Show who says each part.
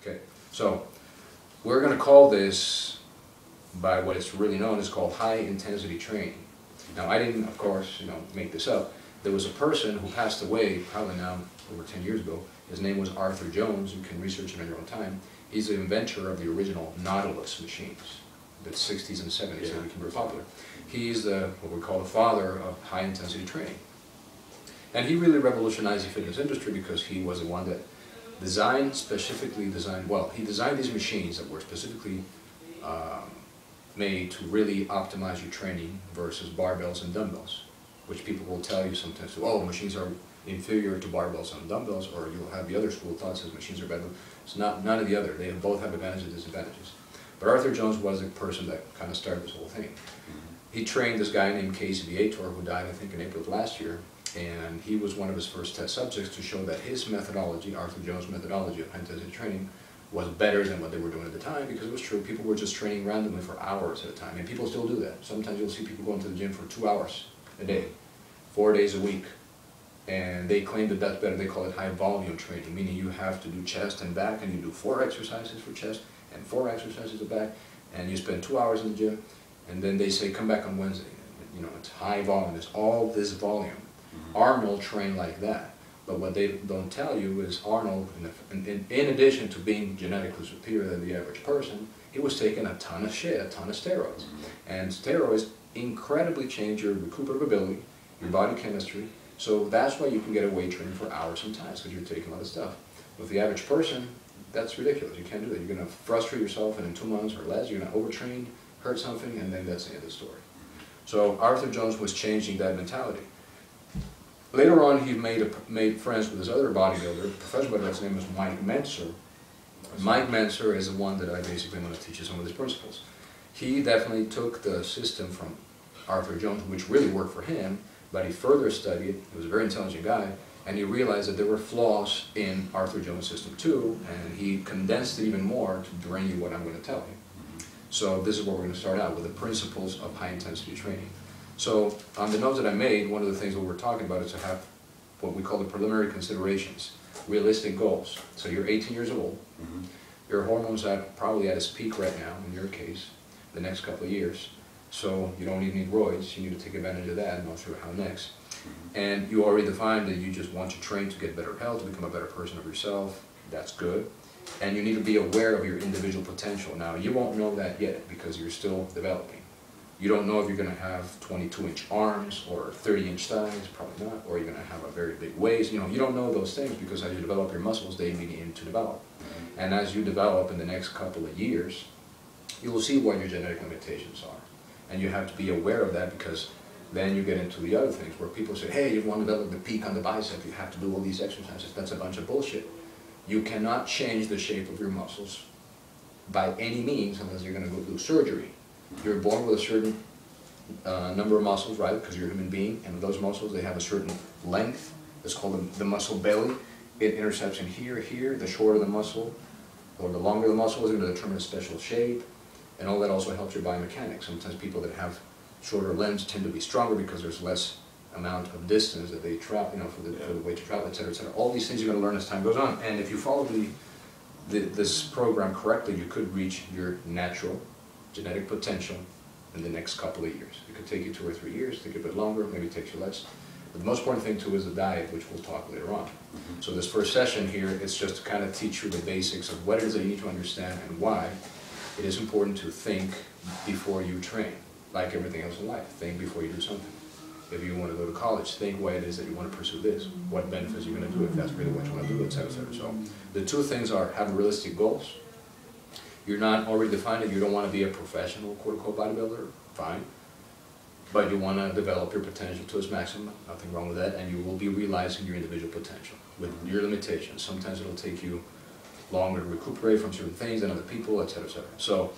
Speaker 1: Okay, so we're going to call this, by what it's really known, is called high intensity training. Now, I didn't, of course, make this up. There was a person who passed away probably now over 10 years ago. His name was Arthur Jones. You can research it on your own time. He's the inventor of the original Nautilus machines, the 60s and 70s that became very popular. He's what we call the father of high intensity training. And he really revolutionized the fitness industry because he was the one that he designed these machines that were specifically made to really optimize your training versus barbells and dumbbells, which people will tell you sometimes, oh, machines are inferior to barbells and dumbbells, or you'll have the other school of thought says machines are better. It's not, none of the other. They both have advantages and disadvantages. But Arthur Jones was the person that kind of started this whole thing. He trained this guy named Casey Viator, who died, I think, in April of last year, and he was one of his first test subjects to show that his methodology, Arthur Jones' methodology of high-intensity training, was better than what they were doing at the time, because it was true. People were just training randomly for hours at a time, and people still do that. Sometimes you'll see people going to the gym for 2 hours a day, 4 days a week, and they claim that that's better. They call it high-volume training, meaning you have to do chest and back, and you do 4 exercises for chest and 4 exercises of back, and you spend 2 hours in the gym, and then they say, come back on Wednesday. It's high volume. It's all this volume. Arnold trained like that. But what they don't tell you is Arnold, in addition to being genetically superior than the average person, he was taking a ton of shit, a ton of steroids. And steroids incredibly change your recuperative ability, your body chemistry. So that's why you can get away training for hours sometimes, because you're taking a lot of stuff. With the average person, that's ridiculous. You can't do that. You're going to frustrate yourself, and in 2 months or less, you're going to overtrain, hurt something, and then that's the end of the story. So Arthur Jones was changing that mentality. Later on, he made friends with this other bodybuilder, professional bodybuilder. His name was Mike Mentzer. Mike Mentzer is the one that I basically want to teach you some of these principles. He definitely took the system from Arthur Jones, which really worked for him, but he further studied. He was a very intelligent guy, and he realized that there were flaws in Arthur Jones' system too, and he condensed it even more to bring you what I'm going to tell you. So this is where we're going to start out with the principles of high-intensity training. So on the notes that I made, one of the things that we're talking about is to have what we call the preliminary considerations, realistic goals. So you're 18 years old, your hormones are probably at its peak right now, in your case, the next couple of years. So you don't even need roids, you need to take advantage of that, I'm not sure how next. And you already defined that you just want to train to get better health, to become a better person of yourself. That's good. And you need to be aware of your individual potential. Now, you won't know that yet because you're still developing. You don't know if you're going to have 22-inch arms or 30-inch thighs, probably not, or you're going to have a very big waist. You don't know those things because as you develop your muscles, they begin to develop. And as you develop in the next couple of years, you will see what your genetic limitations are. And you have to be aware of that, because then you get into the other things where people say, hey, you want to develop the peak on the bicep, you have to do all these exercises. That's a bunch of bullshit. You cannot change the shape of your muscles by any means unless you're going to go do surgery. You're born with a certain number of muscles, right, because you're a human being, and those muscles, they have a certain length. It's called the muscle belly. It intercepts in here. The shorter the muscle, or the longer the muscle is going to determine a special shape, and all that also helps your biomechanics. Sometimes people that have shorter limbs tend to be stronger because there's less amount of distance that they travel, for the weight to travel, etc., etc. All these things you're going to learn as time goes on, and if you follow this program correctly, you could reach your natural genetic potential in the next couple of years. It could take you 2 or 3 years, take a bit longer, maybe it takes you less. But the most important thing too is the diet, which we'll talk later on. So this first session here, it's just to kind of teach you the basics of what it is that you need to understand and why it is important to think before you train. Like everything else in life, think before you do something. If you want to go to college, think why it is that you want to pursue this, what benefits you're going to do if that's really what you want to do, etc., etc. So the 2 things are have realistic goals. You're not already defined it. You don't want to be a professional, quote-unquote, bodybuilder, fine. But you want to develop your potential to its maximum, nothing wrong with that, and you will be realizing your individual potential with your limitations. Sometimes it'll take you longer to recuperate from certain things than other people, etc., etc. So